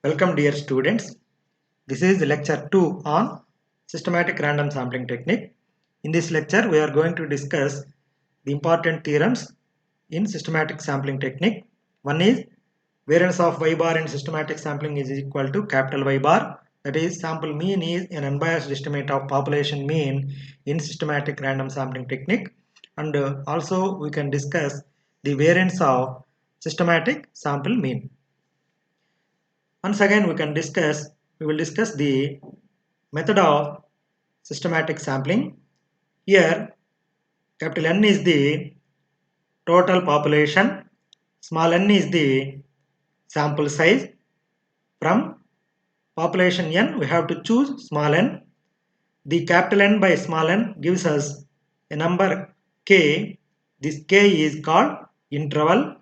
Welcome dear students. This is lecture 2 on systematic random sampling technique. In this lecture we are going to discuss the important theorems in systematic sampling technique. One is variance of y bar in systematic sampling is equal to capital Y bar, that is sample mean is an unbiased estimate of population mean in systematic random sampling technique, and also we can discuss the variance of systematic sample mean. Once again we will discuss the method of systematic sampling. Here capital N is the total population, small n is the sample size. From population n we have to choose small n. The capital N by small n gives us a number k. This k is called interval.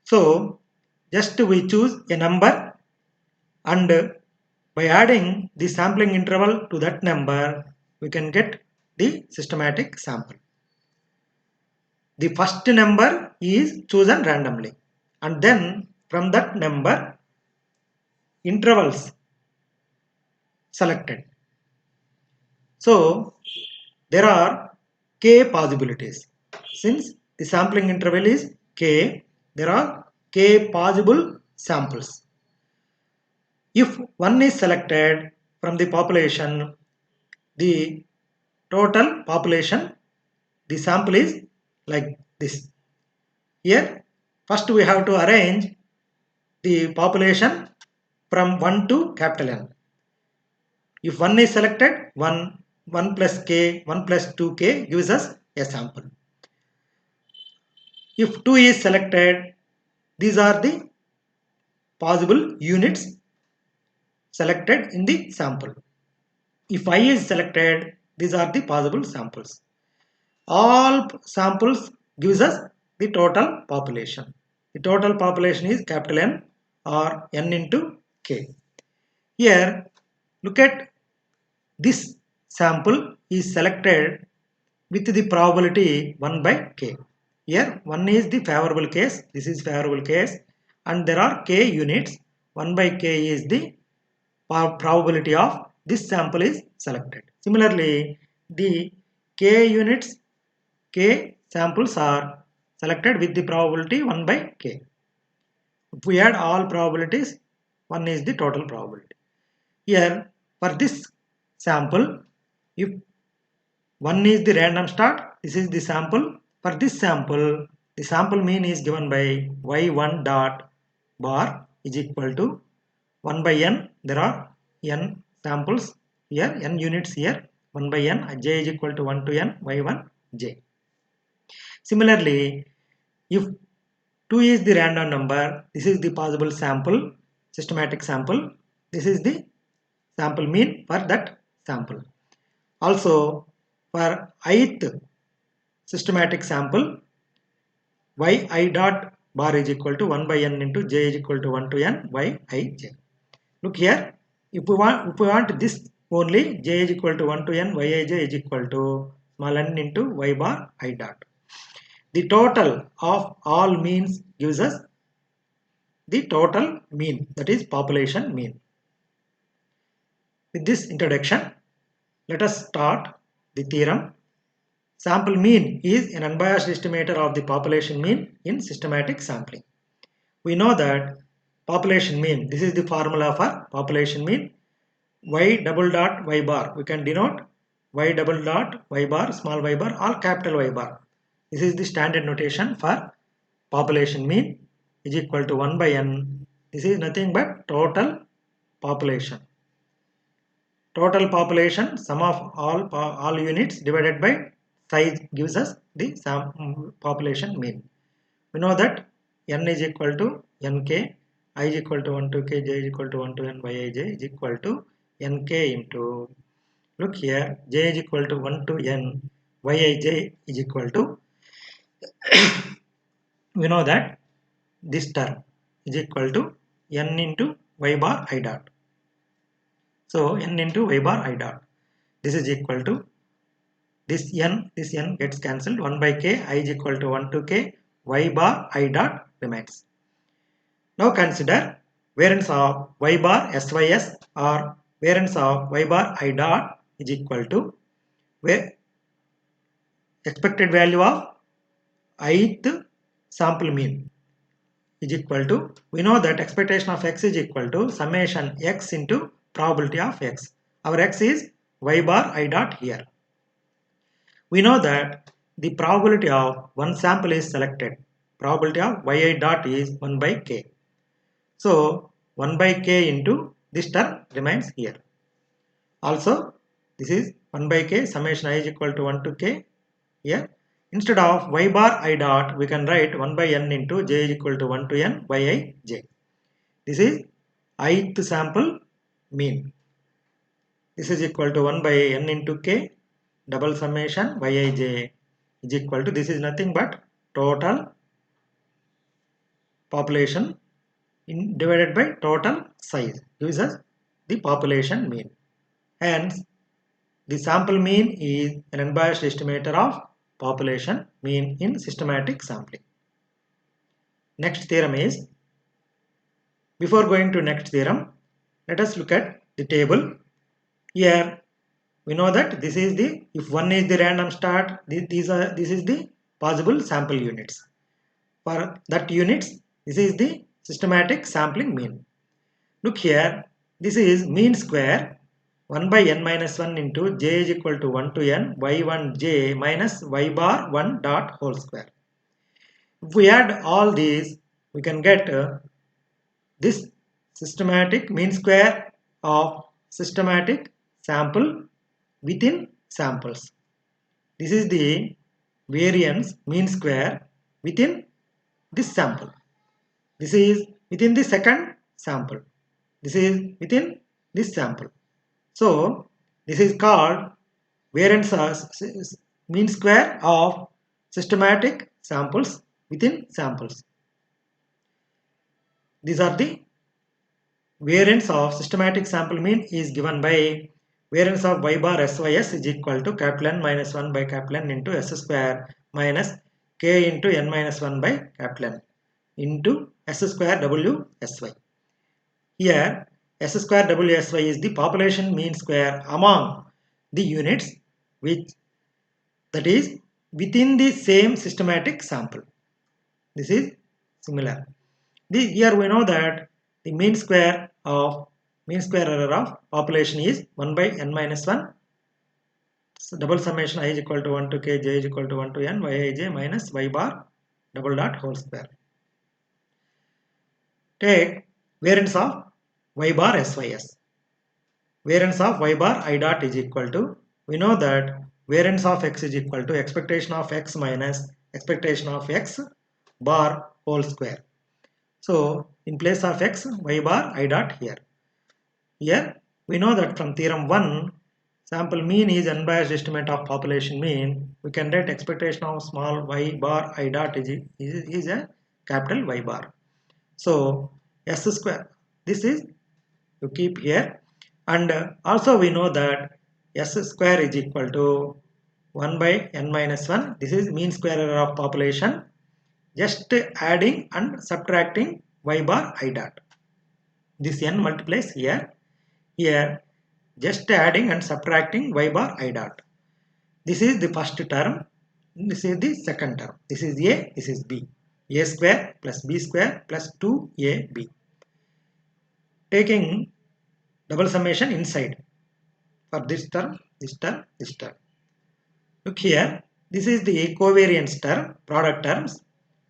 So just we choose a number, and by adding the sampling interval to that number, we can get the systematic sample. The first number is chosen randomly, and then from that number, intervals selected. So there are k possibilities. Since the sampling interval is k, there are k possible samples. If one is selected from the population, the total population, the sample is like this. Here first we have to arrange the population from 1 to capital N. If 1 is selected, 1 plus k, 1 plus 2k gives us a sample. If 2 is selected, these are the possible units selected in the sample. If I is selected, these are the possible samples. All samples gives us the total population. The total population is capital N or N into K. Here look at this sample is selected with the probability 1 by K. Here 1 is the favorable case, this is favorable case, and there are K units. 1 by K is the probability of this sample is selected. Similarly, the K units, K samples are selected with the probability 1 by K. If we add all probabilities, 1 is the total probability. Here, for this sample, if 1 is the random start, this is the sample. For this sample, the sample mean is given by y1 dot bar is equal to 1 by n. There are n samples here, n units here, 1 by n, j is equal to 1 to n, y1 j. Similarly, if 2 is the random number, this is the possible sample, systematic sample. This is the sample mean for that sample. Also, for ith systematic sample, yi dot bar is equal to 1 by n into j is equal to 1 to n by I j. Look here, if we want this only, j is equal to 1 to n, yi j is equal to small n into y bar I dot. The total of all means gives us the total mean, that is population mean. With this introduction, let us start the theorem. Sample mean is an unbiased estimator of the population mean in systematic sampling. We know that population mean, this is the formula for population mean, y double dot y bar. We can denote y double dot y bar, small y bar or capital Y bar. This is the standard notation for population mean is equal to 1 by n. This is nothing but total population. Total population, sum of all units divided by size gives us the population mean. We know that n is equal to nk, I is equal to 1 to k, j is equal to 1 to n, yij is equal to nk into, look here, j is equal to 1 to n, yij is equal to, we know that this term is equal to n into y bar I dot. So n into y bar I dot. This is equal to this n gets cancelled, 1 by k, I is equal to 1 to k, y bar I dot remains. Now consider variance of y bar sys or variance of y bar I dot is equal to expected value of ith sample mean is equal to, we know that expectation of x is equal to summation x into probability of x. Our x is y bar I dot here. We know that the probability of one sample is selected. Probability of yi dot is 1 by k. So 1 by k into this term remains here. Also this is 1 by k summation I is equal to 1 to k here. Instead of y bar I dot, we can write 1 by n into j is equal to 1 to n yi j. This is ith sample mean. This is equal to 1 by n into k double summation yi j is equal to, this is nothing but total population divided by total size gives us the population mean. Hence, the sample mean is an unbiased estimator of population mean in systematic sampling. Next theorem is, before going to next theorem, let us look at the table. Here we know that this is the, if 1 is the random start, this is the possible sample units. For that units, this is the systematic sampling mean. Look here, this is mean square 1 by n minus 1 into j is equal to 1 to n y1 j minus y bar 1 dot whole square. If we add all these, we can get this systematic mean square of systematic sample within samples. This is the variance mean square within this sample. This is within the second sample. This is within this sample. So this is called variance mean square of systematic samples within samples. These are the variance of systematic sample mean is given by variance of y bar sys is equal to capital N minus 1 by capital N into s square minus k into n minus 1 by capital N into s square w sy. Here s square w sy is the population mean square among the units which, that is, within the same systematic sample. This is similar. Here we know that the mean square error of population is 1 by n minus 1. So double summation I is equal to 1 to k, j is equal to 1 to n yij minus y bar double dot whole square. Take variance of y bar sys. Variance of y bar I dot is equal to, we know that variance of x is equal to expectation of x minus expectation of x bar whole square. So in place of x, y bar I dot here. Here we know that from theorem 1, sample mean is unbiased estimate of population mean. We can write expectation of small y bar I dot is a capital Y bar. So s square, this is you keep here, and also we know that s square is equal to 1 by n minus 1. This is mean square error of population, just adding and subtracting y bar I dot. This n multiplies here, here just adding and subtracting y bar I dot. This is the first term, this is the second term. This is a, this is b. A square plus b square plus 2ab. Taking double summation inside for this term, this term, this term. Look here, this is the covariance term, product terms.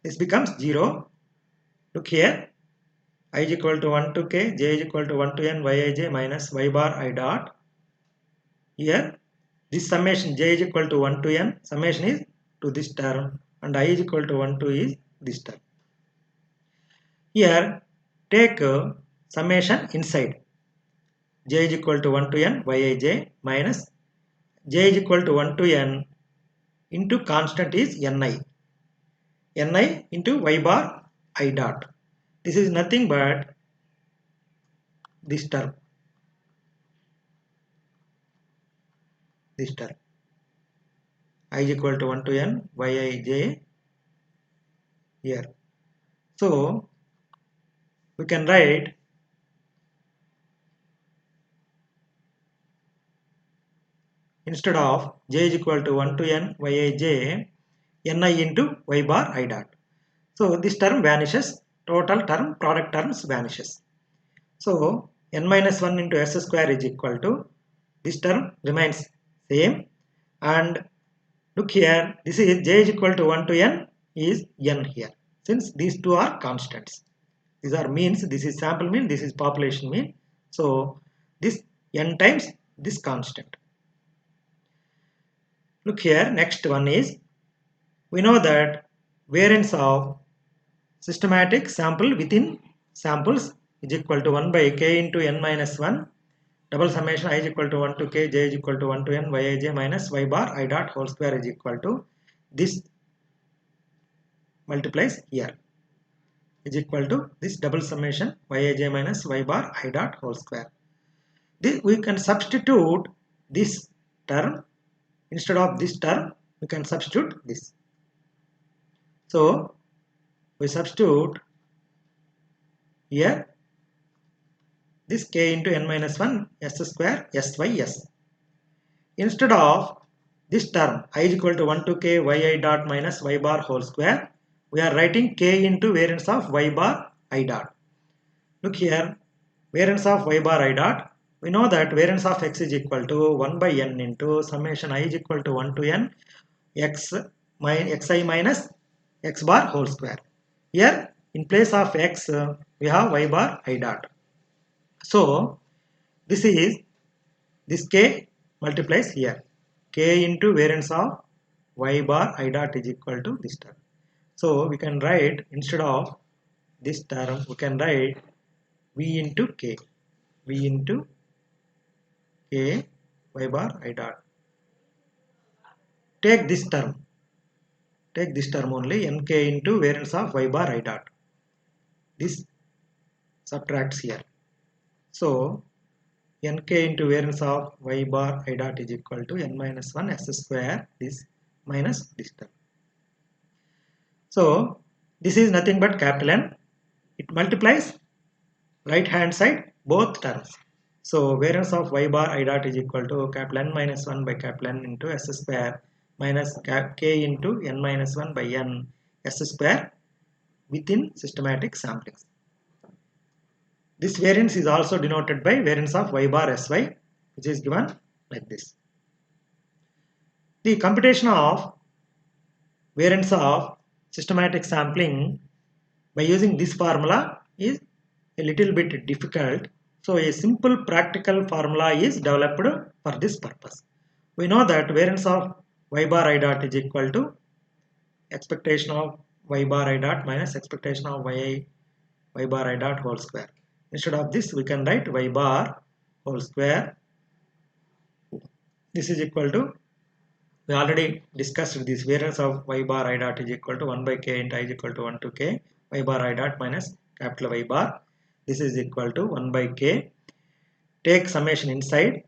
This becomes 0. Look here, I is equal to 1 to k, j is equal to 1 to n yij minus y bar I dot. Here, this summation j is equal to 1 to n, summation is to this term, and I is equal to 1 to is this term. Here, take summation inside. J is equal to 1 to n yij minus j is equal to 1 to n into constant is ni. Ni into y bar I dot. This is nothing but this term. This term. I is equal to 1 to n yij here. So we can write instead of j is equal to 1 to n yij ni into y bar I dot. So this term vanishes, total term, product terms vanishes. So n minus 1 into s square is equal to, this term remains same, and look here, this is j is equal to 1 to n is n here, since these two are constants. These are means, this is sample mean, this is population mean. So this n times this constant. Look here, next one is, we know that variance of systematic sample within samples is equal to 1 by k into n minus 1 double summation I is equal to 1 to k, j is equal to 1 to n, yij minus y bar I dot whole square is equal to, this multiplies here, is equal to this double summation yij minus y bar I dot whole square. This, we can substitute this term, instead of this term we can substitute this. So we substitute here this k into n minus 1 s square s. Instead of this term I is equal to 1 to k yi dot minus y bar whole square, we are writing k into variance of y bar I dot. Look here, variance of y bar I dot, we know that variance of x is equal to 1 by n into summation I is equal to 1 to n xi minus x bar whole square. Here in place of x we have y bar I dot. So this is, this k multiplies here, k into variance of y bar I dot is equal to this term. So we can write, instead of this term we can write v into k y bar I dot. Take this term only, nk into variance of y bar I dot. This subtracts here. So nk into variance of y bar I dot is equal to n minus 1 s square, this minus this term. So this is nothing but capital N. It multiplies right hand side both terms. So variance of y bar I dot is equal to capital N minus 1 by capital N into s square minus k into n minus 1 by n s square within systematic samplings. This variance is also denoted by variance of y bar sy, which is given like this. The computation of variance of systematic sampling by using this formula is a little bit difficult. So a simple practical formula is developed for this purpose. We know that variance of y bar I dot is equal to expectation of y bar I dot minus expectation of y bar I dot whole square. Instead of this we can write y bar whole square. This is equal to, we already discussed this, variance of y bar I dot is equal to 1 by k into I is equal to 1 to k y bar I dot minus capital Y bar. This is equal to 1 by k. Take summation inside,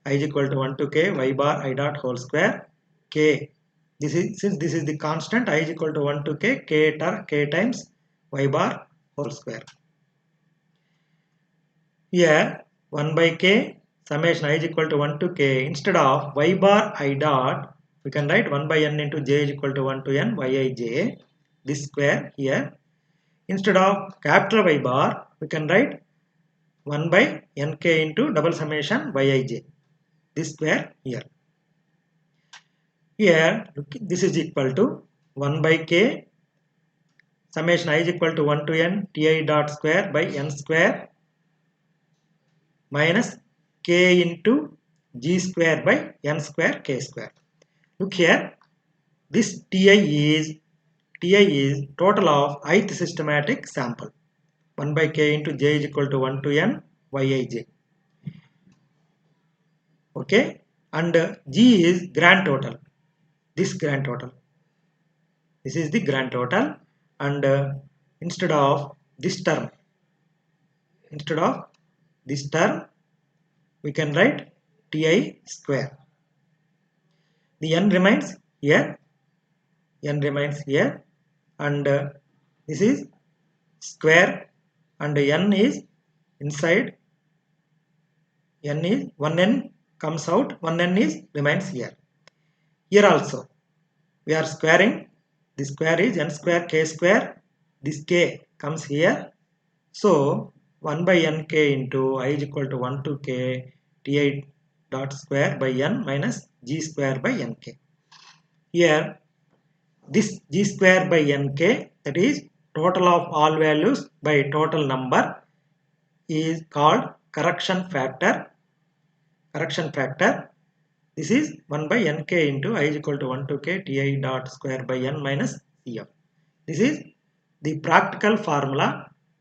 I is equal to 1 to k y bar I dot whole square k. This is, since this is the constant, I is equal to 1 to k times y bar whole square. Here 1 by k summation I is equal to 1 to k, instead of y bar I dot we can write 1 by n into j is equal to 1 to n yij, this square here. Instead of capital Y bar we can write 1 by nk into double summation yij, this square here. Here this is equal to 1 by k summation I is equal to 1 to n ti dot square by n square minus k into g square by n square k square. Look here, this ti is total of ith systematic sample, 1 by k into j is equal to 1 to n yij. Okay, and g is grand total, this grand total, this is the grand total, and instead of this term we can write ti square. The n remains here, and this is square, and n is inside, n is 1n comes out, 1n is remains here. Here also we are squaring, the square is n square k square, this k comes here, so 1 by nk into I is equal to 1 to k ti dot square by n minus g square by nk. Here this g square by nk, that is total of all values by total number, is called correction factor. Correction factor, this is 1 by nk into I is equal to 1 to k ti dot square by n minus cf. This is the practical formula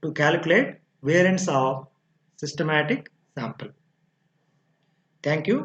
to calculate variance of systematic sample. Thank you.